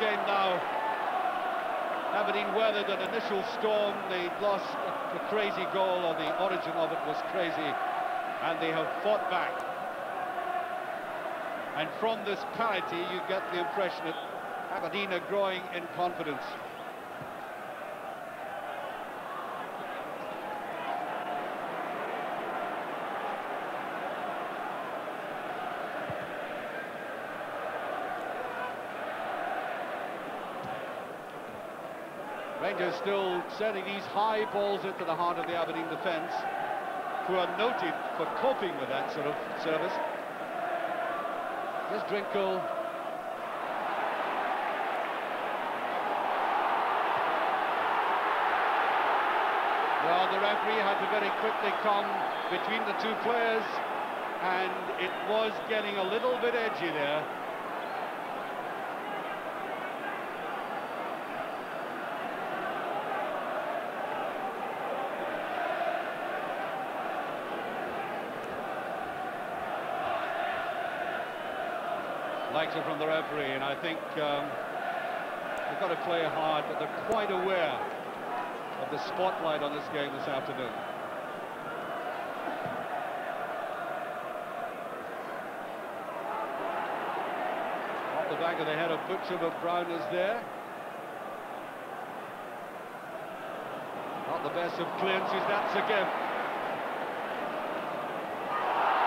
game now. Aberdeen weathered an initial storm. They lost the crazy goal, or the origin of it was crazy, and they have fought back. And from this parity, you get the impression that Aberdeen are growing in confidence. Rangers still sending these high balls into the heart of the Aberdeen defence, who are noted for coping with that sort of service. Here's Drinkle. Well, the referee had to very quickly come between the two players, and it was getting a little bit edgy there. Likes it from the referee, and I think they've got to play hard, but they're quite aware of the spotlight on this game this afternoon. Off the back of the head of Butcher, but Brown is there. Not the best of clearances, that's a gift.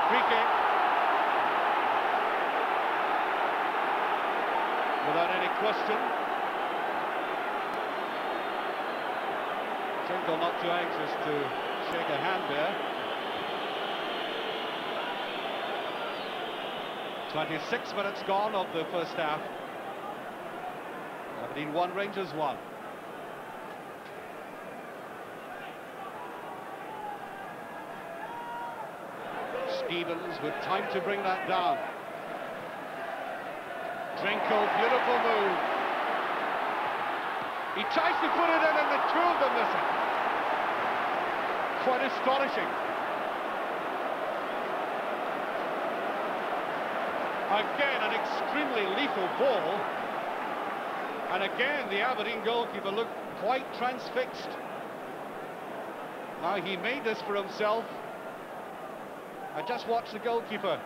Free kick. Without any question. Drinkle not too anxious to shake a hand there. 26 minutes gone of the first half. Aberdeen 1, Rangers 1. Stevens with time to bring that down. Drinkle, beautiful move. He tries to put it in, and the two of them miss it. Quite astonishing. Again, an extremely lethal ball. And again, the Aberdeen goalkeeper looked quite transfixed. Now, he made this for himself. I just watched the goalkeeper.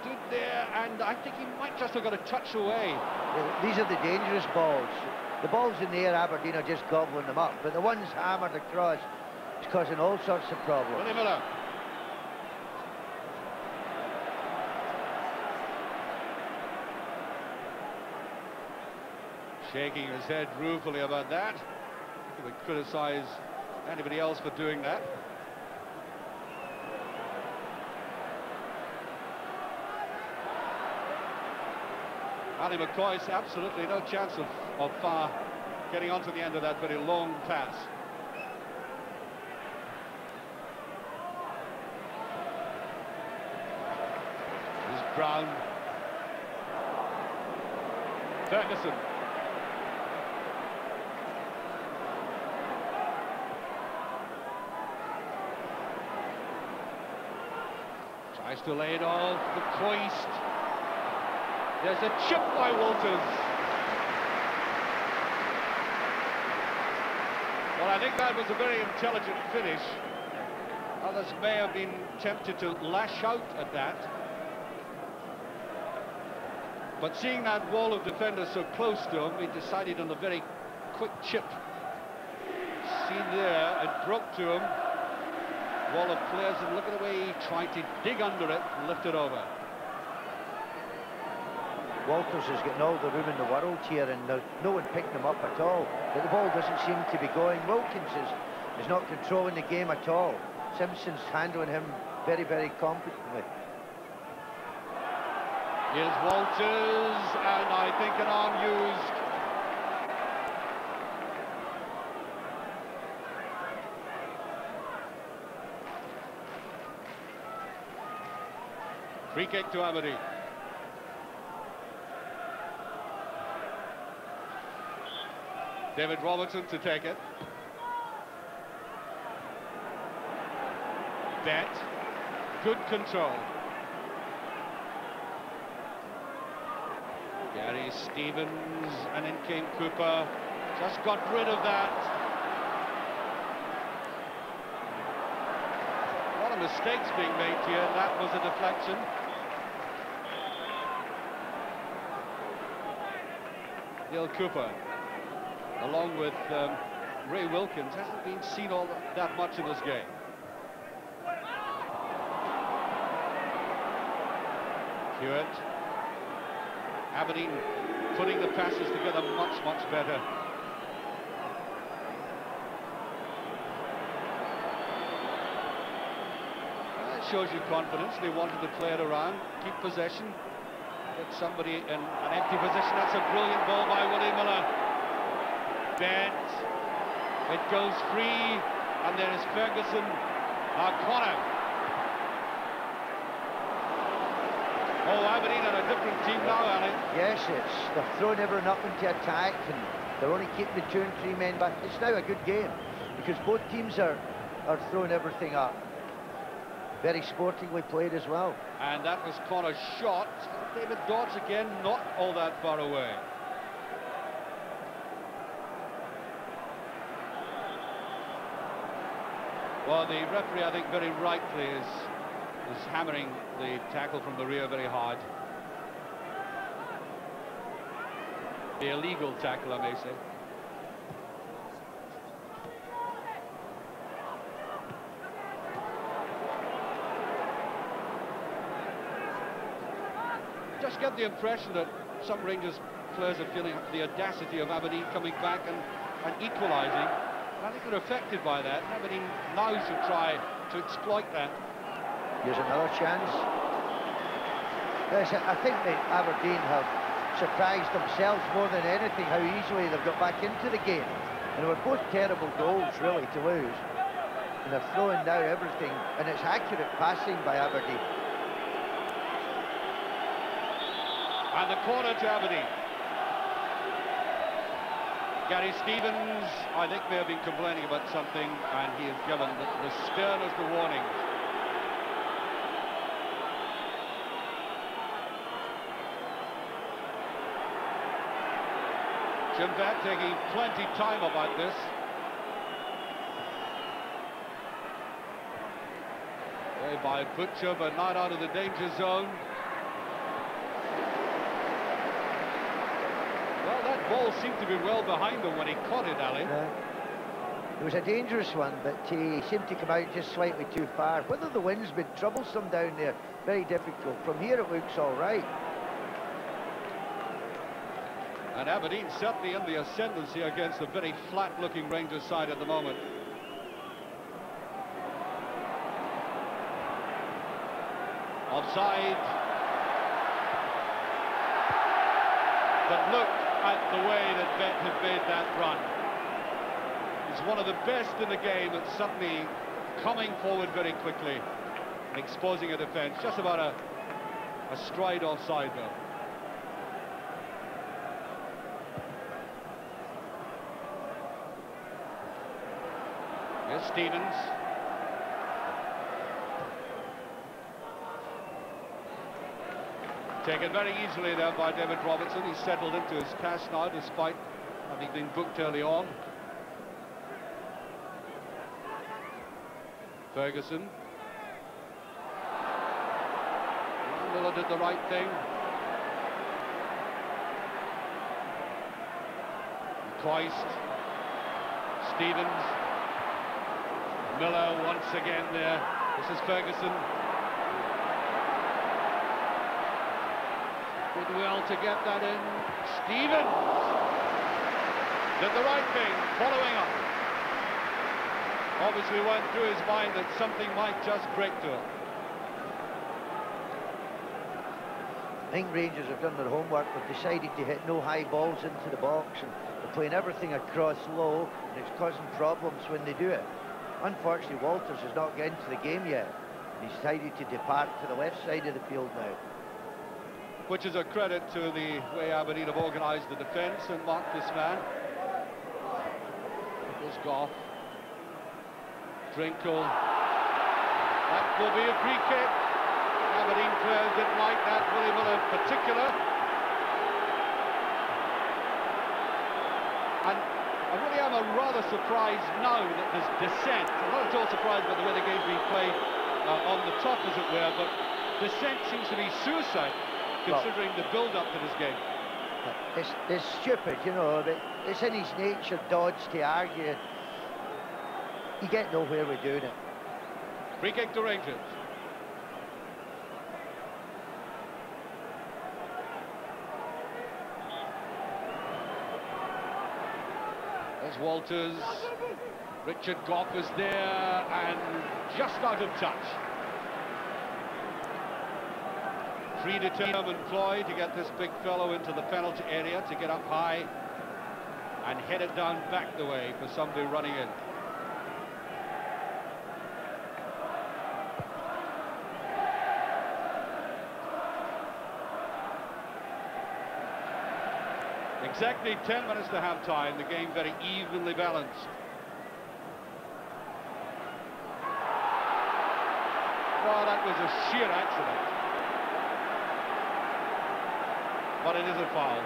Stood there, and I think he might just have got a touch away. Yeah, these are the dangerous balls. The balls in the air, Aberdeen are just gobbling them up, but the ones hammered across is causing all sorts of problems. Willie Miller. Shaking his head ruefully about that. He would criticise anybody else for doing that. Ali McCoy's absolutely no chance of getting onto the end of that very long pass. Here's Brown. Ferguson. Tries to lay it off the Coist. There's a chip by Walters. Well, I think that was a very intelligent finish. Others may have been tempted to lash out at that. But seeing that wall of defenders so close to him, he decided on a very quick chip. Seen there, it broke to him. Wall of players, and look at the way he tried to dig under it and lift it over. Walters has got all the room in the world here, and no one picked him up at all. But the ball doesn't seem to be going. Wilkins is not controlling the game at all. Simpson's handling him very, very competently. Here's Walters, and I think an arm used. Free kick to Aberdeen. David Robertson to take it. Bet. Good control. Gary Stevens, and in came Cooper. Just got rid of that. A lot of mistakes being made here, and that was a deflection. Neil Cooper, along with Ray Wilkins, hasn't been seen all that much in this game. Hewitt. Aberdeen putting the passes together much, much better. That shows you confidence. They wanted to play it around, keep possession, get somebody in an empty position. That's a brilliant ball by Willie Miller. Bent. It goes free, and there is Ferguson. Connor. Oh, Aberdeen are a different team now, Alan. Yes, they're throwing everyone up into attack, and they're only keeping the 2 and 3 men back. It's now a good game, because both teams are throwing everything up. Very sportingly played as well. And that was Connor's shot. David Dodds again, not all that far away. Well, the referee, I think, very rightly is hammering the tackle from the rear very hard. The illegal tackle, I may say. Just get the impression that some Rangers players are feeling the audacity of Aberdeen coming back and equalising. I think they're affected by that. Aberdeen now should try to exploit that. Here's another chance. Yes, I think that Aberdeen have surprised themselves more than anything, how easily they've got back into the game. And they were both terrible goals, really, to lose. And they're throwing now everything, and it's accurate passing by Aberdeen. And the corner to Aberdeen. Gary Stevens, I think, may have been complaining about something, and he has given the sternest of warnings. Jim Bett taking plenty time about this. Played by Butcher, but not out of the danger zone. Well, that ball seemed to be well behind him when he caught it, Ali. It was a dangerous one, but he seemed to come out just slightly too far. Whether the wind's been troublesome down there, very difficult. From here it looks all right. And Aberdeen certainly in the ascendancy against a very flat-looking Rangers side at the moment. Offside. But look at the way that Bett had made that run. He's one of the best in the game at suddenly coming forward very quickly and exposing a defence. Just about a stride offside, though. Here's Stevens. Taken very easily there by David Robertson. He's settled into his pass now, despite having been booked early on. Ferguson. Miller did the right thing. Coist. Stevens. Miller once again there. This is Ferguson. Did well to get that in. Stevens did the right thing, following up. Obviously went through his mind that something might just break to him. I think Rangers have done their homework. They've decided to hit no high balls into the box, and they're playing everything across low, and it's causing problems when they do it. Unfortunately, Walters has not got into the game yet. He's decided to depart to the left side of the field now. Which is a credit to the way Aberdeen have organised the defence and marked this man. Goes Goff. Drinkle. That will be a free kick. Aberdeen players didn't like that, Willie Miller in particular. And I really am rather surprised now that there's dissent. I'm not at all surprised by the way the game's being played on the top, as it were, but dissent seems to be suicide, considering the build-up to this game. It's stupid, you know, but it's in his nature, Dodds, to argue. You get nowhere with doing it. Free kick to Rangers. There's Walters. Richard Gough is there and just out of touch. Predetermined ploy to get this big fellow into the penalty area, to get up high and head it down back the way for somebody running in. Exactly 10 minutes to half-time, the game very evenly balanced. Oh, that was a sheer accident. But it is a foul.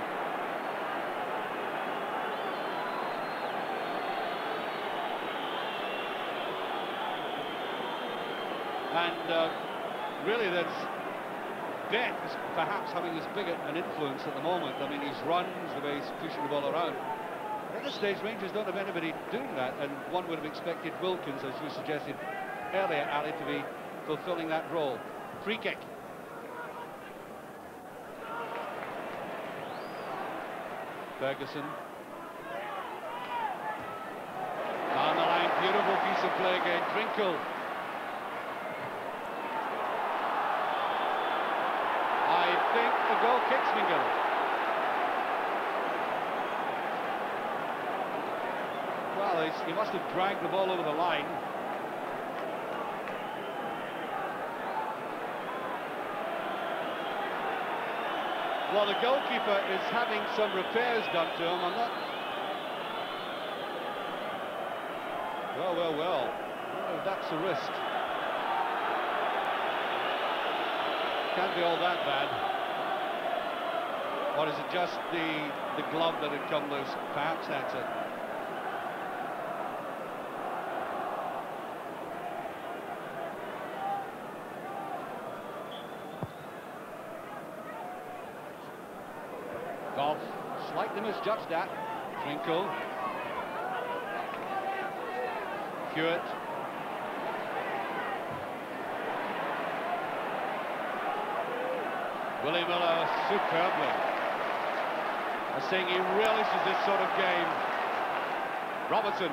And really that's Beck is perhaps having as big an influence at the moment. I mean, his runs, the way he's pushing the ball around. At this stage, Rangers don't have anybody doing that, and one would have expected Wilkins, as you suggested earlier, Ali, to be fulfilling that role. Free kick. Ferguson. Down the line, beautiful piece of play again. Trinkle. I think the goal kick's been given. Well, he must have dragged the ball over the line. Well, the goalkeeper is having some repairs done to him. I'm not... Well. Oh, that's a wrist. Can't be all that bad. Or is it just the glove that had come loose? Perhaps that's it. Gough slightly misjudged that. Trinkle. Hewitt. Willie Miller superbly. I was saying he relishes this sort of game. Robertson.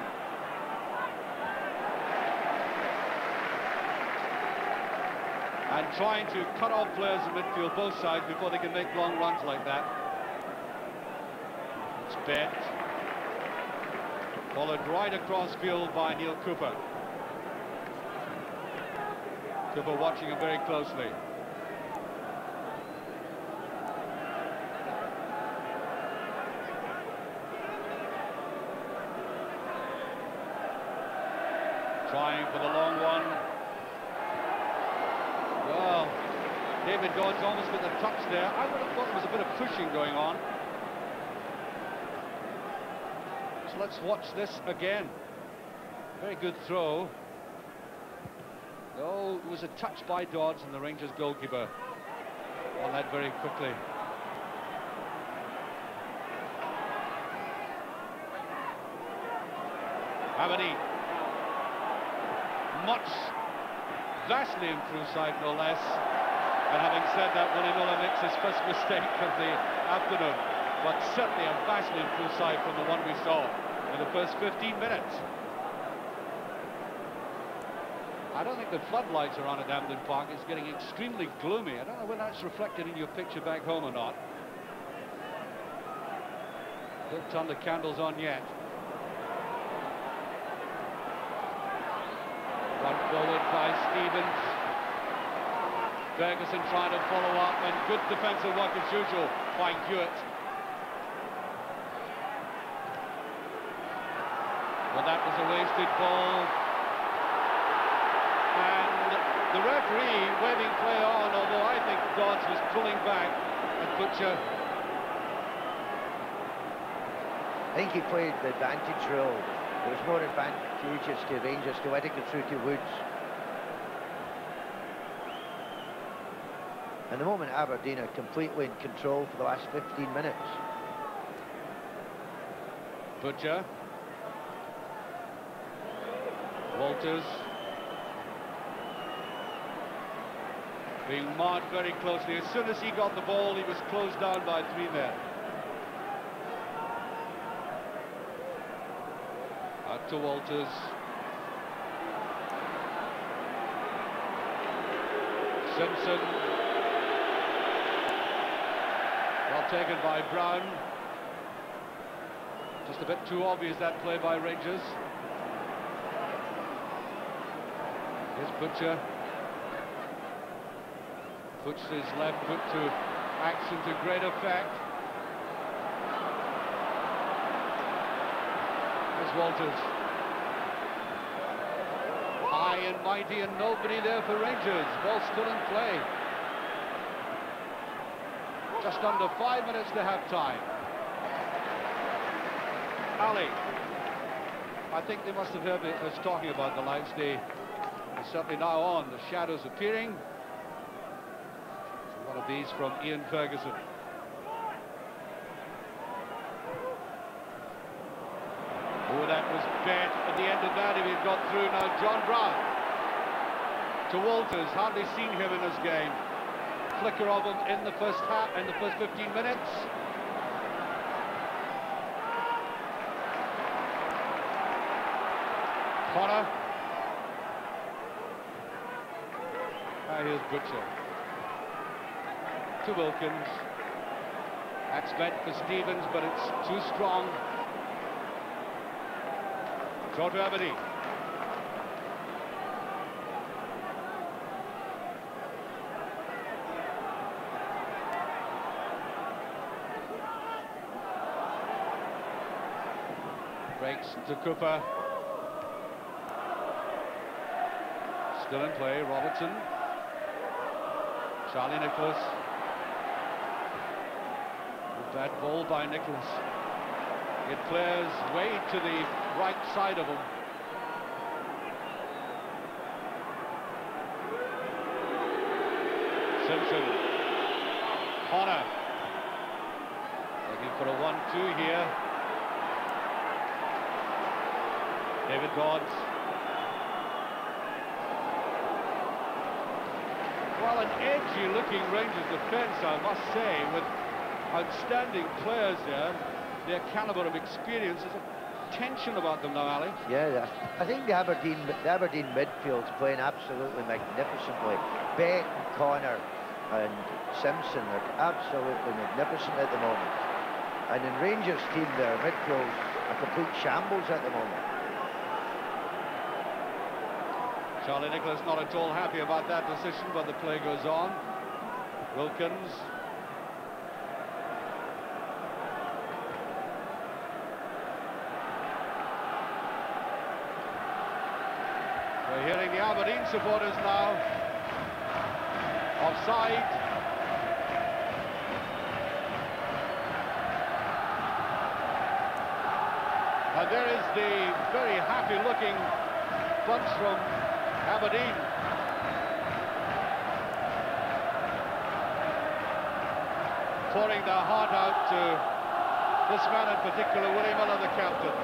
And trying to cut off players in midfield, both sides, before they can make long runs like that. It's Bent. Followed right across field by Neil Cooper. Cooper watching him very closely. Trying for the long one. Well, David Dodds almost got the touch there. I would have thought there was a bit of pushing going on. So let's watch this again. Very good throw. Oh, it was a touch by Dodds and the Rangers goalkeeper on that very quickly. Aberdeen. Much, vastly improved side, no less. And having said that, Willie Miller makes his first mistake of the afternoon. But certainly a vastly improved side from the one we saw in the first 15 minutes. I don't think the floodlights are on at Hampden Park. It's getting extremely gloomy. I don't know whether that's reflected in your picture back home or not. Don't turn the candles on yet. Run forward by Stevens. Ferguson trying to follow up, and good defensive work as usual by Hewitt. Well, that was a wasted ball. And the referee waving play on, although I think Dodds was pulling back and Butcher. think he played the advantage role. It was more advantageous to Rangers to let it go through to Woods. And the moment Aberdeen are completely in control for the last 15 minutes. Butcher. Walters. Being marked very closely. As soon as he got the ball, he was closed down by 3 men. Out to Walters. Simpson. Well taken by Brown. Just a bit too obvious, that play by Rangers. Here's Butcher. Puts his left foot to action to great effect. Here's Walters. High and mighty and nobody there for Rangers. Ball still in play. Just under 5 minutes to half time. Ali. I think they must have heard us talking about the lights. They are certainly now on. The shadows appearing. One of these from Ian Ferguson. Oh, that was bad at the end of that. If he'd got through now, John Brown to Walters. Hardly seen him in this game. Flicker of him in the first half, in the first 15 minutes. Connor. Here's Butcher. To Wilkins. That's meant for Stevens, but it's too strong. Draw to Aberdeen. Breaks to Cooper. Still in play, Robertson. Charlie Nicholas. Bad ball by Nicholas. It plays way to the right side of him. Simpson. Connor. Looking for a 1-2 here. David Dodds. Well, an edgy-looking Rangers defence, I must say, with outstanding players there. Their calibre of experience. There's a tension about them now, Ali. Yeah, I think the Aberdeen midfield's playing absolutely magnificently. Beck, Connor and Simpson are absolutely magnificent at the moment. And in Rangers' team, their midfield's a complete shambles at the moment. Charlie Nicholas not at all happy about that decision, but the play goes on. Wilkins. We're hearing the Aberdeen supporters now. Offside. And there is the very happy-looking bunch from Aberdeen. Pouring their heart out to this man in particular, Willie Miller, the captain.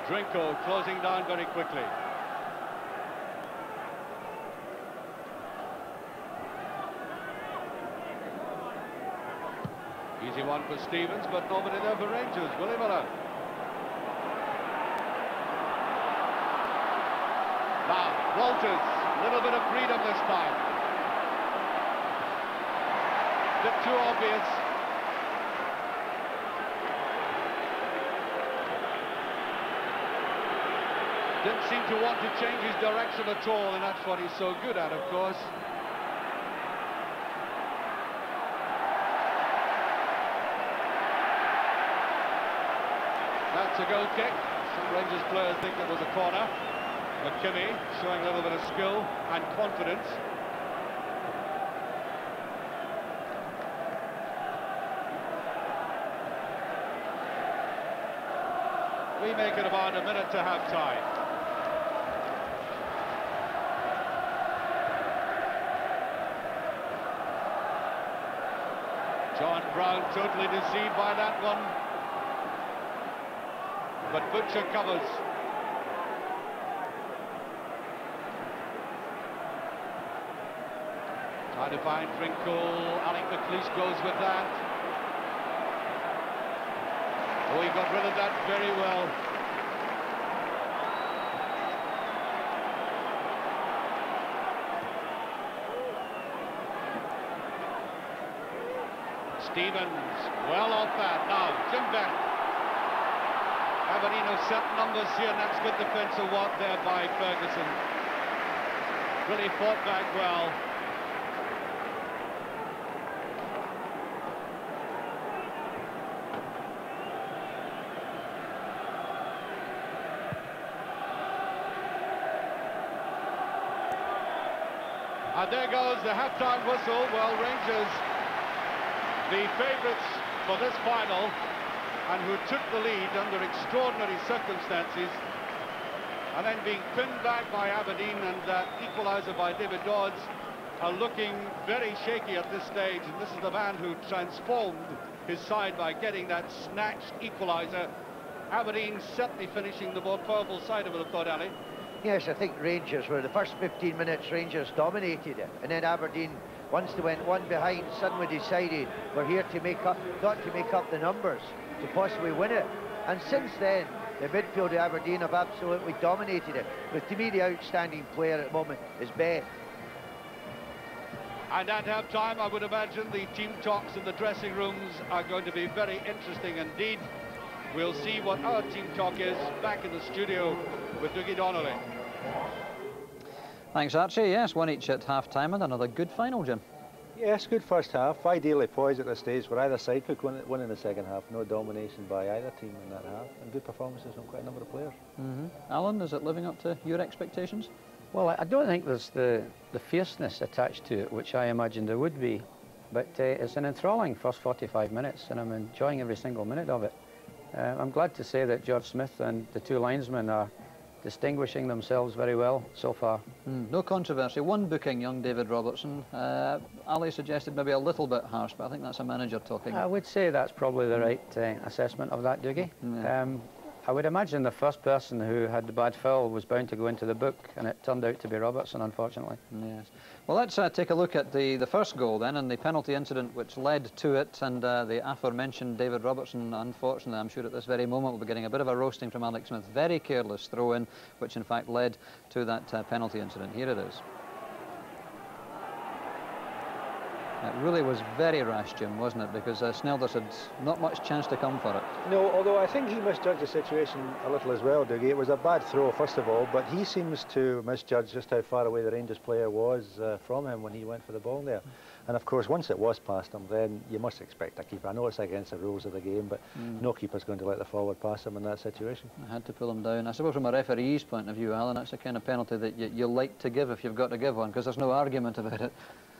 Drinko closing down very quickly. Easy one for Stevens, but nobody there for Rangers. Willie Miller. Now, Walters, a little bit of freedom this time. Bit too obvious. Didn't seem to want to change his direction at all, and that's what he's so good at, of course. That's a goal kick. Some Rangers players think it was a corner. McKinney showing a little bit of skill and confidence. We make it about a minute to half time. John Brown totally deceived by that one. But Butcher covers. Trying to find Drinkle. Alec McLeish goes with that. Oh, he got rid of that very well. Stevens, well off that. Now, Jim Beck. Aberdeen have set numbers here, and that's good defensive work there by Ferguson. Really fought back well. And there goes the half-time whistle. Well, Rangers, the favourites for this final, and who took the lead under extraordinary circumstances, and then being pinned back by Aberdeen and equaliser by David Dodds, are looking very shaky at this stage. And this is the man who transformed his side by getting that snatched equaliser. Aberdeen certainly finishing the more powerful side of it, I thought, Ali. Yes, I think Rangers were the first 15 minutes, Rangers dominated it, and then Aberdeen, once they went one behind, suddenly decided we're here to make up, got to make up the numbers to possibly win it. And since then, the midfield of Aberdeen have absolutely dominated it. But to me, the outstanding player at the moment is Beck. And at half-time, I would imagine the team talks in the dressing rooms are going to be very interesting indeed. We'll see what our team talk is back in the studio with Dougie Donnelly. Thanks, Archie. Yes, one each at half-time and another good final, Jim. Yes, good first half. Ideally poised at this stage where either side could win in the second half. No domination by either team in that half, and good performances from quite a number of players. Alan, is it living up to your expectations? Well, I don't think there's the fierceness attached to it, which I imagined there would be. But it's an enthralling first 45 minutes, and I'm enjoying every single minute of it. I'm glad to say that George Smith and the two linesmen are distinguishing themselves very well so far. No controversy. One booking, young David Robertson. Ali suggested maybe a little bit harsh, but I think that's a manager talking. I would say that's probably the right assessment of that, Dougie. I would imagine the first person who had the bad foul was bound to go into the book, and it turned out to be Robertson, unfortunately. Yes. Well, let's take a look at the first goal then, and the penalty incident which led to it, and the aforementioned David Robertson, unfortunately, I'm sure at this very moment will be getting a bit of a roasting from Alex Smith. Very careless throw-in, which in fact led to that penalty incident. Here it is. It really was very rash, Jim, wasn't it? Because Snelders had not much chance to come for it. No, although I think he misjudged the situation a little as well, Dougie. It was a bad throw, first of all, but he seems to misjudge just how far away the Rangers player was from him when he went for the ball there. And of course, once it was past him, then you must expect a keeper. I know it's against the rules of the game, but no keeper's going to let the forward pass him in that situation. I had to pull him down. I suppose from a referee's point of view, Alan, that's the kind of penalty that you like to give if you've got to give one, because there's no argument about it.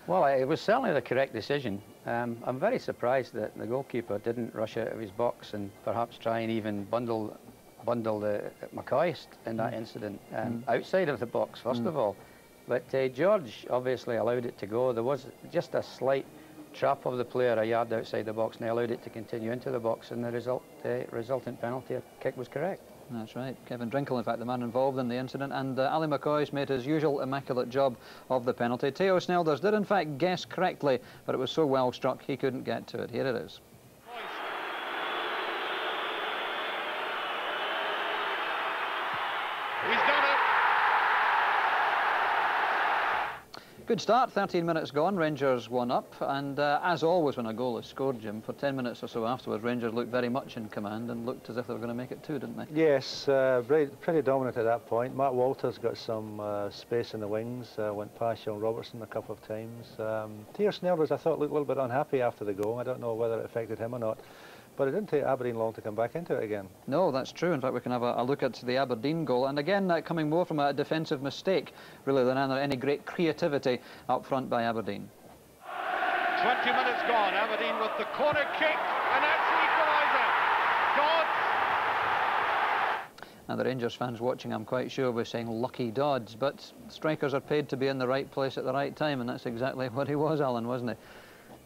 Well, it was certainly the correct decision. I'm very surprised that the goalkeeper didn't rush out of his box and perhaps try and even bundle the McCoist in that incident outside of the box, first of all. But George obviously allowed it to go. There was just a slight trap of the player a yard outside the box, and he allowed it to continue into the box, and the resultant penalty kick was correct. That's right. Kevin Drinkle, in fact, the man involved in the incident, and Ali McCoy's made his usual immaculate job of the penalty. Theo Snelders did, in fact, guess correctly, but it was so well struck he couldn't get to it. Here it is. He's done it. Good start, 13 minutes gone, Rangers 1 up, and as always when a goal is scored, Jim, for 10 minutes or so afterwards, Rangers looked very much in command and looked as if they were going to make it 2, didn't they? Yes, pretty dominant at that point. Mark Walters got some space in the wings, went past Sean Robertson a couple of times. Theo Snelders, I thought, looked a little bit unhappy after the goal. I don't know whether it affected him or not. But it didn't take Aberdeen long to come back into it again. No, that's true. In fact, we can have a look at the Aberdeen goal. And again, coming more from a defensive mistake, really, than any great creativity up front by Aberdeen. 20 minutes gone. Aberdeen with the corner kick, and that's the equaliser. Dodds. And the Rangers fans watching, I'm quite sure, were saying lucky Dodds. But strikers are paid to be in the right place at the right time, and that's exactly what he was, Alan, wasn't he?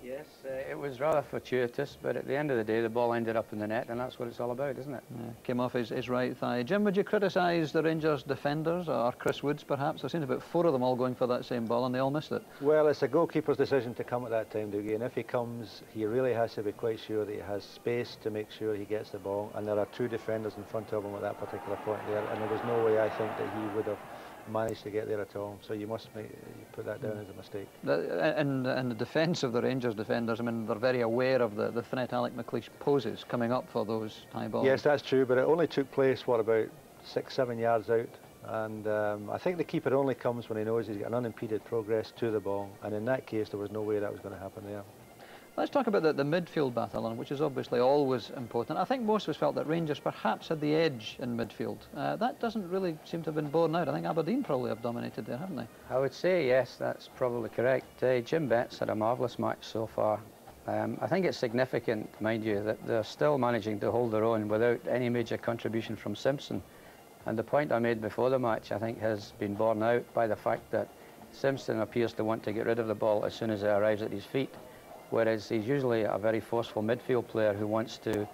Yes, it was rather fortuitous, but at the end of the day, the ball ended up in the net, and that's what it's all about, isn't it? Yeah, came off his right thigh. Jim, would you criticise the Rangers defenders, or Chris Woods perhaps? There seems about 4 of them all going for that same ball, and they all missed it. Well, it's a goalkeeper's decision to come at that time, Dougie, and if he comes, he really has to be quite sure that he has space to make sure he gets the ball, and there are 2 defenders in front of him at that particular point there, and there was no way, I think, that he would have managed to get there at all. So you must put that down as a mistake. And the defence of the Rangers defenders, I mean, they're very aware of the threat Alec McLeish poses coming up for those high balls. Yes, that's true, but it only took place, what, about 6-7 yards out, and I think the keeper only comes when he knows he's got an unimpeded progress to the ball, and in that case there was no way that was going to happen there. Let's talk about the midfield battle, Alan, which is obviously always important. I think most of us felt that Rangers perhaps had the edge in midfield. That doesn't really seem to have been borne out. I think Aberdeen probably have dominated there, haven't they? I would say yes, that's probably correct. Jim Betts had a marvellous match so far. I think it's significant, mind you, that they're still managing to hold their own without any major contribution from Simpson. And the point I made before the match, I think, has been borne out by the fact that Simpson appears to want to get rid of the ball as soon as it arrives at his feet, whereas he's usually a very forceful midfield player who wants to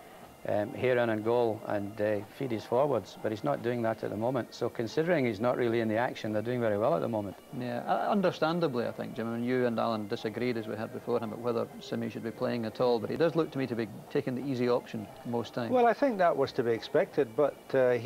hear in and goal and feed his forwards, but he's not doing that at the moment. So considering he's not really in the action, they're doing very well at the moment. Yeah, understandably, I think, Jim. I mean, you and Alan disagreed, as we had before him, about whether Simi should be playing at all, but he does look to me to be taking the easy option most times. Well, I think that was to be expected, but he